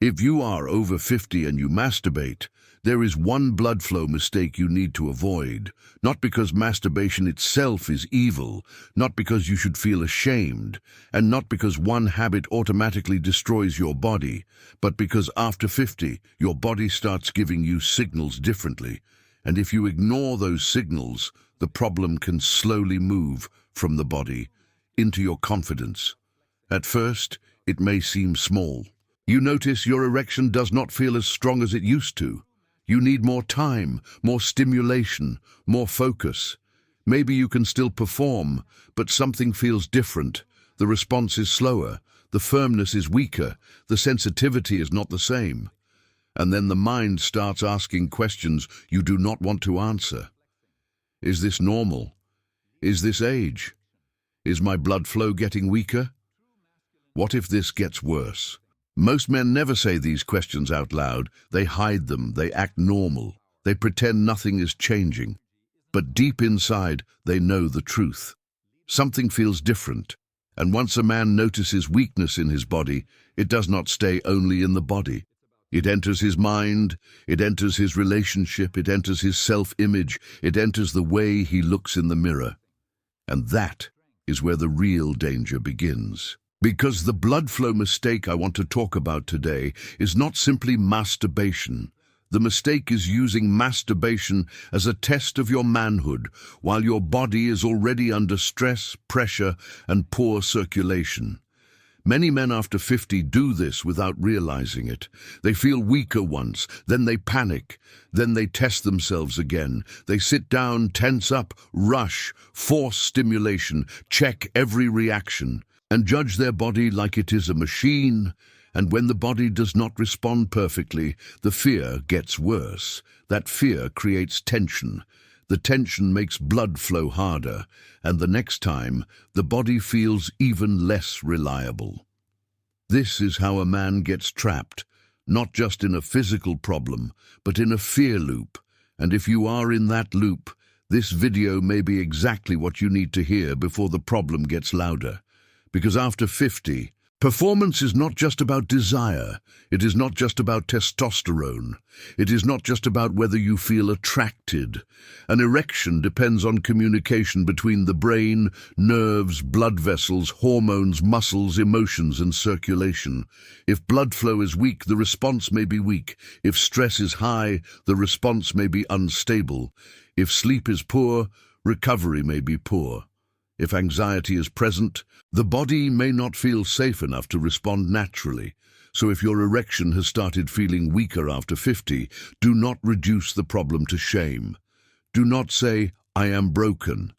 If you are over 50 and you masturbate, there is one blood flow mistake you need to avoid. Not because masturbation itself is evil, not because you should feel ashamed, and not because one habit automatically destroys your body, but because after 50, your body starts giving you signals differently. And if you ignore those signals, the problem can slowly move from the body into your confidence. At first, it may seem small. You notice your erection does not feel as strong as it used to. You need more time, more stimulation, more focus. Maybe you can still perform, but something feels different. The response is slower, the firmness is weaker, the sensitivity is not the same. And then the mind starts asking questions you do not want to answer. Is this normal? Is this age? Is my blood flow getting weaker? What if this gets worse? Most men never say these questions out loud. They hide them, they act normal, they pretend nothing is changing. But deep inside, they know the truth. Something feels different, and once a man notices weakness in his body, it does not stay only in the body. It enters his mind, it enters his relationship, it enters his self-image, it enters the way he looks in the mirror. And that is where the real danger begins. Because the blood flow mistake I want to talk about today is not simply masturbation. The mistake is using masturbation as a test of your manhood while your body is already under stress, pressure, and poor circulation. Many men after 50 do this without realizing it. They feel weaker once, then they panic, then they test themselves again. They sit down, tense up, rush, force stimulation, check every reaction, and judge their body like it is a machine. And when the body does not respond perfectly, the fear gets worse. That fear creates tension. The tension makes blood flow harder, and the next time, the body feels even less reliable. This is how a man gets trapped, not just in a physical problem, but in a fear loop. And if you are in that loop, this video may be exactly what you need to hear before the problem gets louder. Because after 50, performance is not just about desire. It is not just about testosterone. It is not just about whether you feel attracted. An erection depends on communication between the brain, nerves, blood vessels, hormones, muscles, emotions, and circulation. If blood flow is weak, the response may be weak. If stress is high, the response may be unstable. If sleep is poor, recovery may be poor. If anxiety is present, the body may not feel safe enough to respond naturally. So if your erection has started feeling weaker after 50, do not reduce the problem to shame. Do not say, I am broken.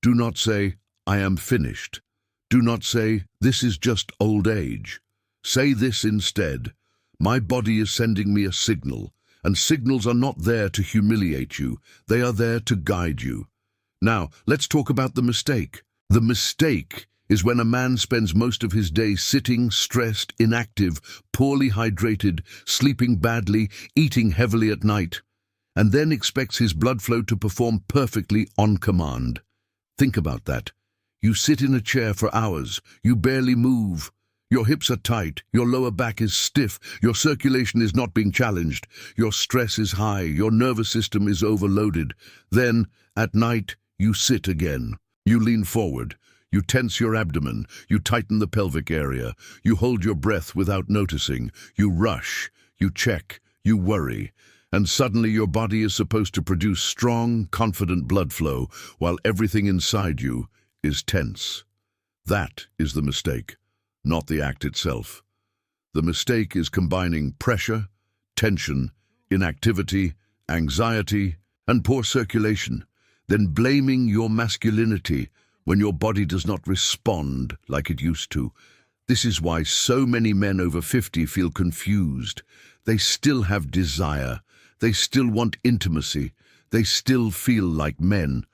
Do not say, I am finished. Do not say, this is just old age. Say this instead, my body is sending me a signal, and signals are not there to humiliate you, they are there to guide you. Now, let's talk about the mistake. The mistake is when a man spends most of his day sitting, stressed, inactive, poorly hydrated, sleeping badly, eating heavily at night, and then expects his blood flow to perform perfectly on command. Think about that. You sit in a chair for hours, you barely move. Your hips are tight, your lower back is stiff, your circulation is not being challenged, your stress is high, your nervous system is overloaded. Then, at night, you sit again. You lean forward, you tense your abdomen, you tighten the pelvic area, you hold your breath without noticing, you rush, you check, you worry, and suddenly your body is supposed to produce strong, confident blood flow while everything inside you is tense. That is the mistake, not the act itself. The mistake is combining pressure, tension, inactivity, anxiety, and poor circulation, then blaming your masculinity when your body does not respond like it used to. This is why so many men over 50 feel confused. They still have desire, they still want intimacy, they still feel like men,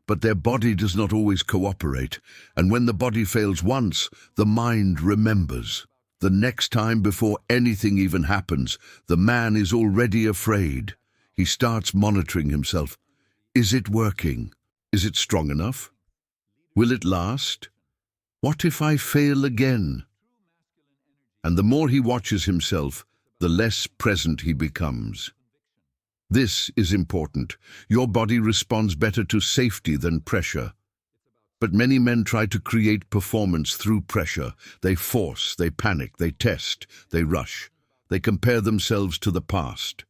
but their body does not always cooperate, and when the body fails once, the mind remembers. The next time, before anything even happens, the man is already afraid. He starts monitoring himself. Is it working? Is it strong enough? Will it last? What if I fail again? And the more he watches himself, the less present he becomes. This is important. Your body responds better to safety than pressure. But many men try to create performance through pressure. They force, they panic, they test, they rush. They compare themselves to the past.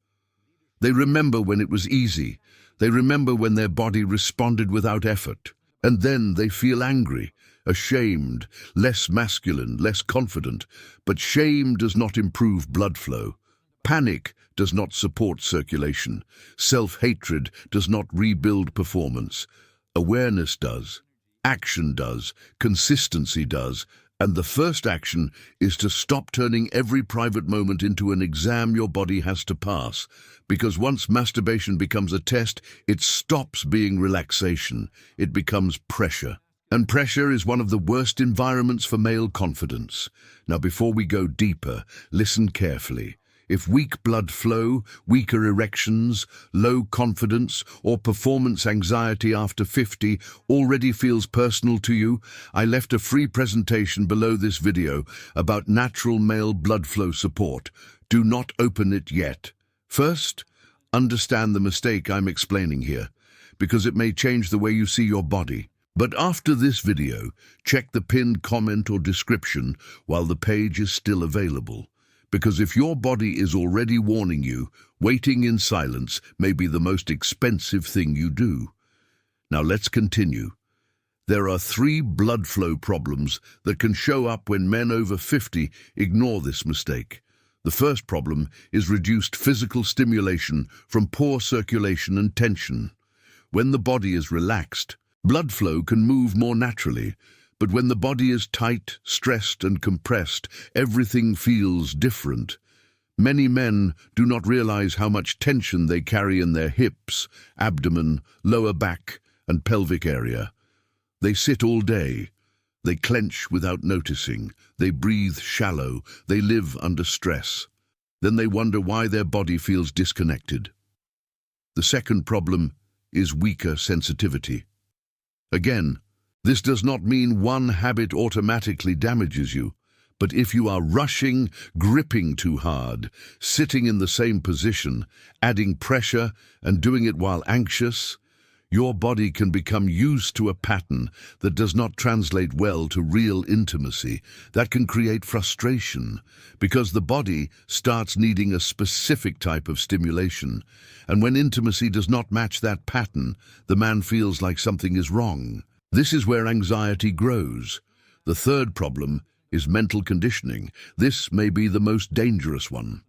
They remember when it was easy. They remember when their body responded without effort. And then they feel angry, ashamed, less masculine, less confident. But shame does not improve blood flow. Panic does not support circulation. Self-hatred does not rebuild performance. Awareness does. Action does. Consistency does. And the first action is to stop turning every private moment into an exam your body has to pass. Because once masturbation becomes a test, it stops being relaxation. It becomes pressure. And pressure is one of the worst environments for male confidence. Now, before we go deeper, listen carefully. If weak blood flow, weaker erections, low confidence, or performance anxiety after 50 already feels personal to you, I left a free presentation below this video about natural male blood flow support. Do not open it yet. First, understand the mistake I'm explaining here, because it may change the way you see your body. But after this video, check the pinned comment or description while the page is still available. Because if your body is already warning you, waiting in silence may be the most expensive thing you do. Now let's continue. There are 3 blood flow problems that can show up when men over 50 ignore this mistake. The first problem is reduced physical stimulation from poor circulation and tension. When the body is relaxed, blood flow can move more naturally. But when the body is tight, stressed, and compressed, everything feels different. Many men do not realize how much tension they carry in their hips, abdomen, lower back, and pelvic area. They sit all day. They clench without noticing. They breathe shallow. They live under stress. Then they wonder why their body feels disconnected. The second problem is weaker sensitivity. Again, this does not mean one habit automatically damages you, but if you are rushing, gripping too hard, sitting in the same position, adding pressure, and doing it while anxious, your body can become used to a pattern that does not translate well to real intimacy. That can create frustration, because the body starts needing a specific type of stimulation, and when intimacy does not match that pattern, the man feels like something is wrong. This is where anxiety grows. The third problem is mental conditioning. This may be the most dangerous one.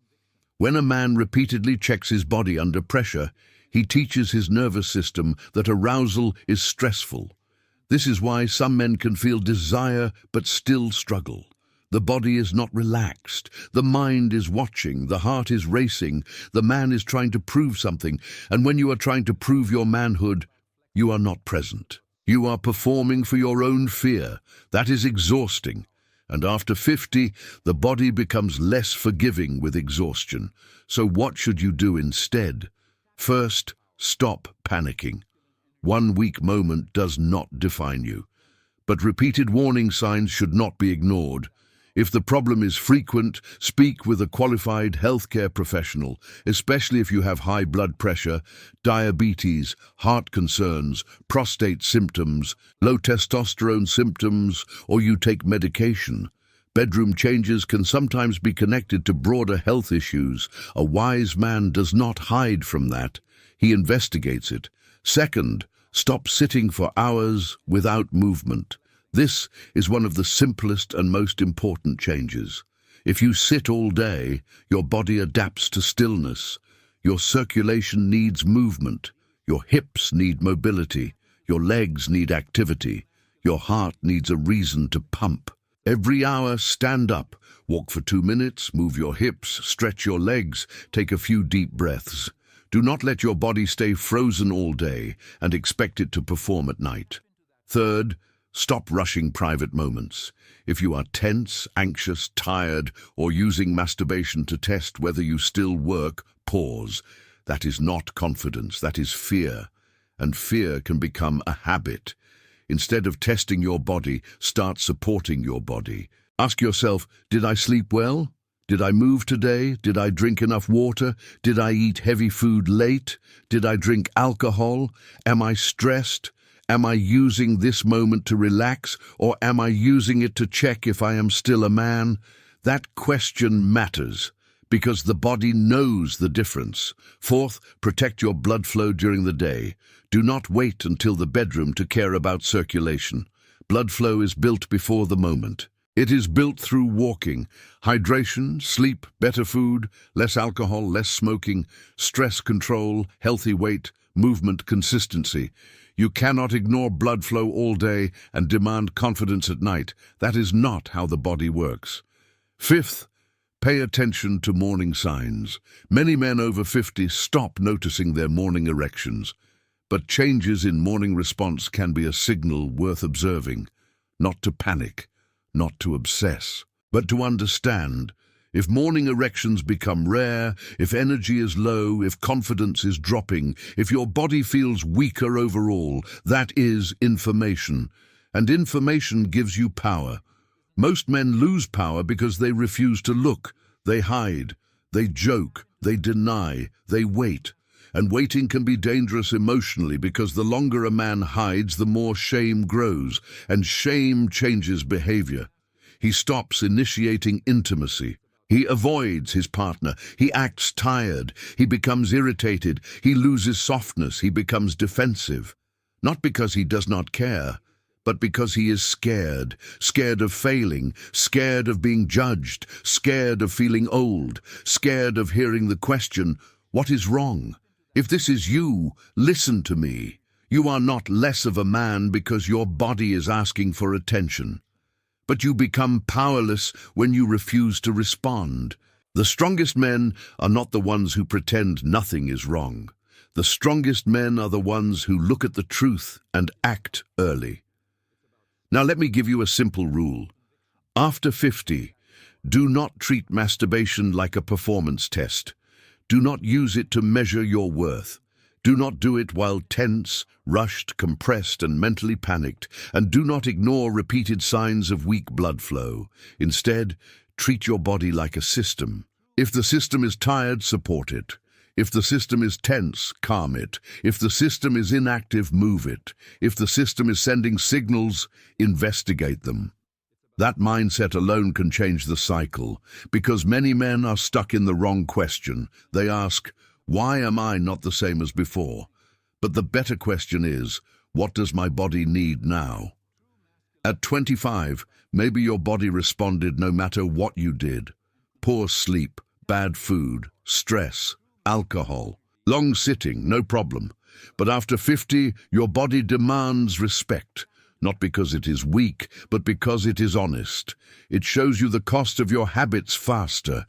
When a man repeatedly checks his body under pressure, he teaches his nervous system that arousal is stressful. This is why some men can feel desire but still struggle. The body is not relaxed. The mind is watching. The heart is racing. The man is trying to prove something. And when you are trying to prove your manhood, you are not present. You are performing for your own fear. That is exhausting. And after 50, the body becomes less forgiving with exhaustion. So what should you do instead? First, stop panicking. One weak moment does not define you. But repeated warning signs should not be ignored. If the problem is frequent, speak with a qualified healthcare professional, especially if you have high blood pressure, diabetes, heart concerns, prostate symptoms, low testosterone symptoms, or you take medication. Bedroom changes can sometimes be connected to broader health issues. A wise man does not hide from that. He investigates it. Second, stop sitting for hours without movement. This is one of the simplest and most important changes. If you sit all day, your body adapts to stillness. Your circulation needs movement. Your hips need mobility. Your legs need activity. Your heart needs a reason to pump. Every hour, stand up. Walk for 2 minutes, move your hips, stretch your legs, take a few deep breaths. Do not let your body stay frozen all day and expect it to perform at night. Third, stop rushing private moments. If you are tense, anxious, tired, or using masturbation to test whether you still work, pause. That is not confidence, that is fear. And fear can become a habit. Instead of testing your body, start supporting your body. Ask yourself, did I sleep well? Did I move today? Did I drink enough water? Did I eat heavy food late? Did I drink alcohol? Am I stressed? Am I using this moment to relax, or am I using it to check if I am still a man? That question matters, because the body knows the difference. Fourth, protect your blood flow during the day. Do not wait until the bedroom to care about circulation. Blood flow is built before the moment. It is built through walking, hydration, sleep, better food, less alcohol, less smoking, stress control, healthy weight, movement, consistency. You cannot ignore blood flow all day and demand confidence at night. That is not how the body works. Fifth, pay attention to morning signs. Many men over 50 stop noticing their morning erections, but changes in morning response can be a signal worth observing. Not to panic, not to obsess, but to understand. If morning erections become rare, if energy is low, if confidence is dropping, if your body feels weaker overall, that is information. And information gives you power. Most men lose power because they refuse to look. They hide, they joke, they deny, they wait. And waiting can be dangerous emotionally, because the longer a man hides, the more shame grows, and shame changes behavior. He stops initiating intimacy. He avoids his partner. He acts tired. He becomes irritated. He loses softness. He becomes defensive. Not because he does not care, but because he is scared. Scared of failing, scared of being judged, scared of feeling old, scared of hearing the question, "What is wrong?" If this is you, listen to me. You are not less of a man because your body is asking for attention. But you become powerless when you refuse to respond. The strongest men are not the ones who pretend nothing is wrong. The strongest men are the ones who look at the truth and act early. Now let me give you a simple rule. After 50, do not treat masturbation like a performance test. Do not use it to measure your worth. Do not do it while tense, rushed, compressed, and mentally panicked. And do not ignore repeated signs of weak blood flow. Instead, treat your body like a system. If the system is tired, support it. If the system is tense, calm it. If the system is inactive, move it. If the system is sending signals, investigate them. That mindset alone can change the cycle, because many men are stuck in the wrong question. They ask, "Why am I not the same as before?" But the better question is, what does my body need now? At 25, maybe your body responded no matter what you did. Poor sleep, bad food, stress, alcohol, long sitting, no problem. But after 50, your body demands respect. Not because it is weak, but because it is honest. It shows you the cost of your habits faster,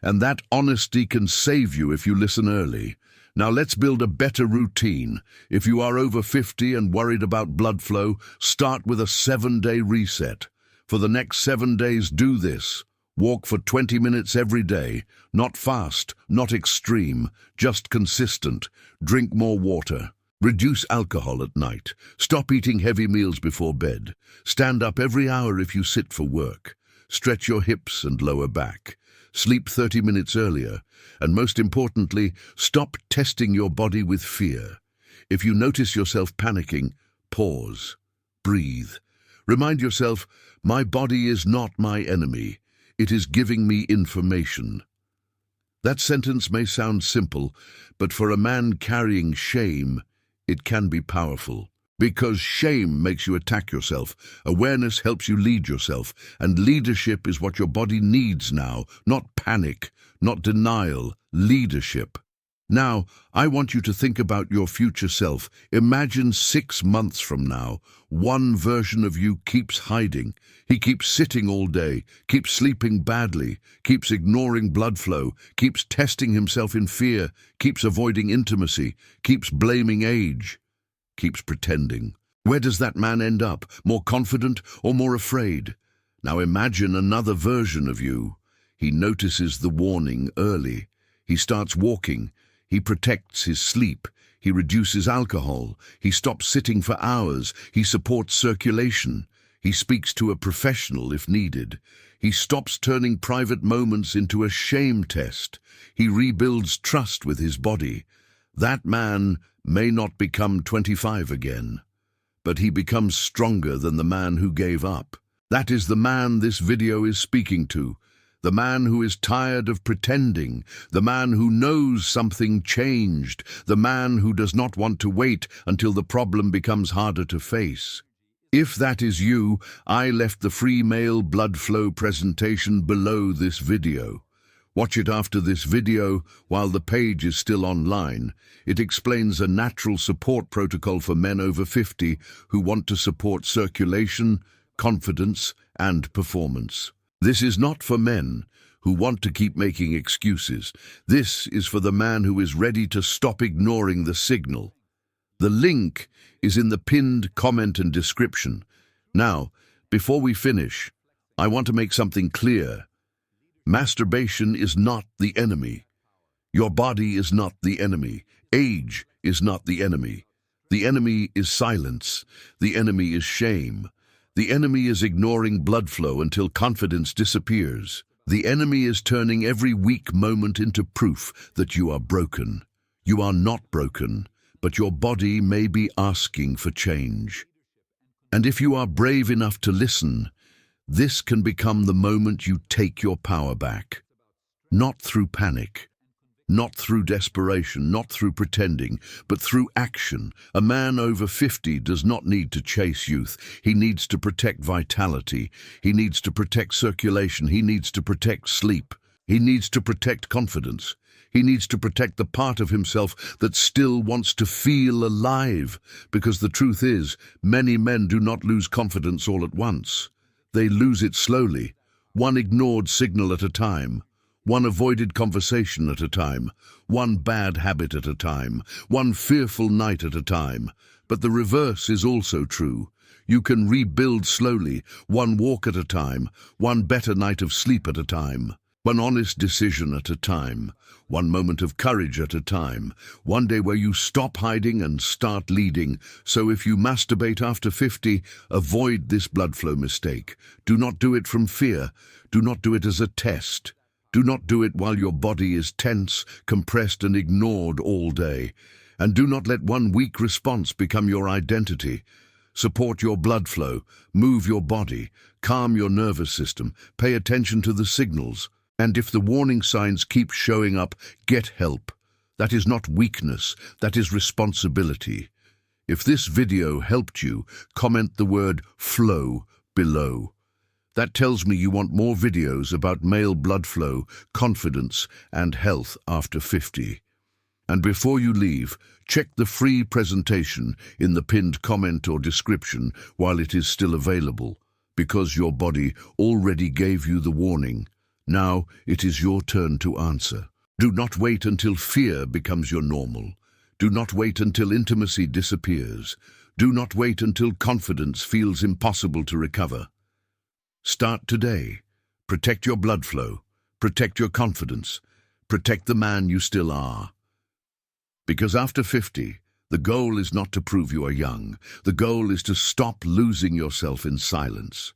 and that honesty can save you if you listen early. Now let's build a better routine. If you are over 50 and worried about blood flow, start with a 7-day reset. For the next 7 days, do this. Walk for 20 minutes every day. Not fast, not extreme, just consistent. Drink more water. Reduce alcohol at night. Stop eating heavy meals before bed. Stand up every hour if you sit for work. Stretch your hips and lower back. Sleep 30 minutes earlier. And most importantly, stop testing your body with fear. If you notice yourself panicking, pause. Breathe. Remind yourself, my body is not my enemy. It is giving me information. That sentence may sound simple, but for a man carrying shame, it can be powerful. Because shame makes you attack yourself. Awareness helps you lead yourself. And leadership is what your body needs now. Not panic, not denial, leadership. Now, I want you to think about your future self. Imagine 6 months from now, one version of you keeps hiding. He keeps sitting all day, keeps sleeping badly, keeps ignoring blood flow, keeps testing himself in fear, keeps avoiding intimacy, keeps blaming age, keeps pretending. Where does that man end up? More confident or more afraid? Now imagine another version of you. He notices the warning early. He starts walking. He protects his sleep. He reduces alcohol. He stops sitting for hours. He supports circulation. He speaks to a professional if needed. He stops turning private moments into a shame test. He rebuilds trust with his body. That man may not become 25 again, but he becomes stronger than the man who gave up. That is the man this video is speaking to. The man who is tired of pretending, the man who knows something changed, the man who does not want to wait until the problem becomes harder to face. If that is you, I left the free male blood flow presentation below this video. Watch it after this video while the page is still online. It explains a natural support protocol for men over 50 who want to support circulation, confidence, and performance. This is not for men who want to keep making excuses. This is for the man who is ready to stop ignoring the signal. The link is in the pinned comment and description. Now, before we finish, I want to make something clear. Masturbation is not the enemy. Your body is not the enemy. Age is not the enemy. The enemy is silence. The enemy is shame. The enemy is ignoring blood flow until confidence disappears. The enemy is turning every weak moment into proof that you are broken. You are not broken, but your body may be asking for change. And if you are brave enough to listen, this can become the moment you take your power back. Not through panic, not through desperation, not through pretending, but through action. A man over 50 does not need to chase youth. He needs to protect vitality. He needs to protect circulation. He needs to protect sleep. He needs to protect confidence. He needs to protect the part of himself that still wants to feel alive. Because the truth is, many men do not lose confidence all at once. They lose it slowly, one ignored signal at a time. One avoided conversation at a time, one bad habit at a time, one fearful night at a time. But the reverse is also true. You can rebuild slowly, one walk at a time, one better night of sleep at a time, one honest decision at a time, one moment of courage at a time, one day where you stop hiding and start leading. So if you masturbate after 50, avoid this blood flow mistake. Do not do it from fear. Do not do it as a test. Do not do it while your body is tense, compressed, and ignored all day. And do not let one weak response become your identity. Support your blood flow, move your body, calm your nervous system, pay attention to the signals. And if the warning signs keep showing up, get help. That is not weakness, that is responsibility. If this video helped you, comment the word flow below. That tells me you want more videos about male blood flow, confidence, and health after 50. And before you leave, check the free presentation in the pinned comment or description while it is still available, because your body already gave you the warning. Now it is your turn to answer. Do not wait until fear becomes your normal. Do not wait until intimacy disappears. Do not wait until confidence feels impossible to recover. Start today. Protect your blood flow. Protect your confidence. Protect the man you still are. Because after 50, the goal is not to prove you are young. The goal is to stop losing yourself in silence.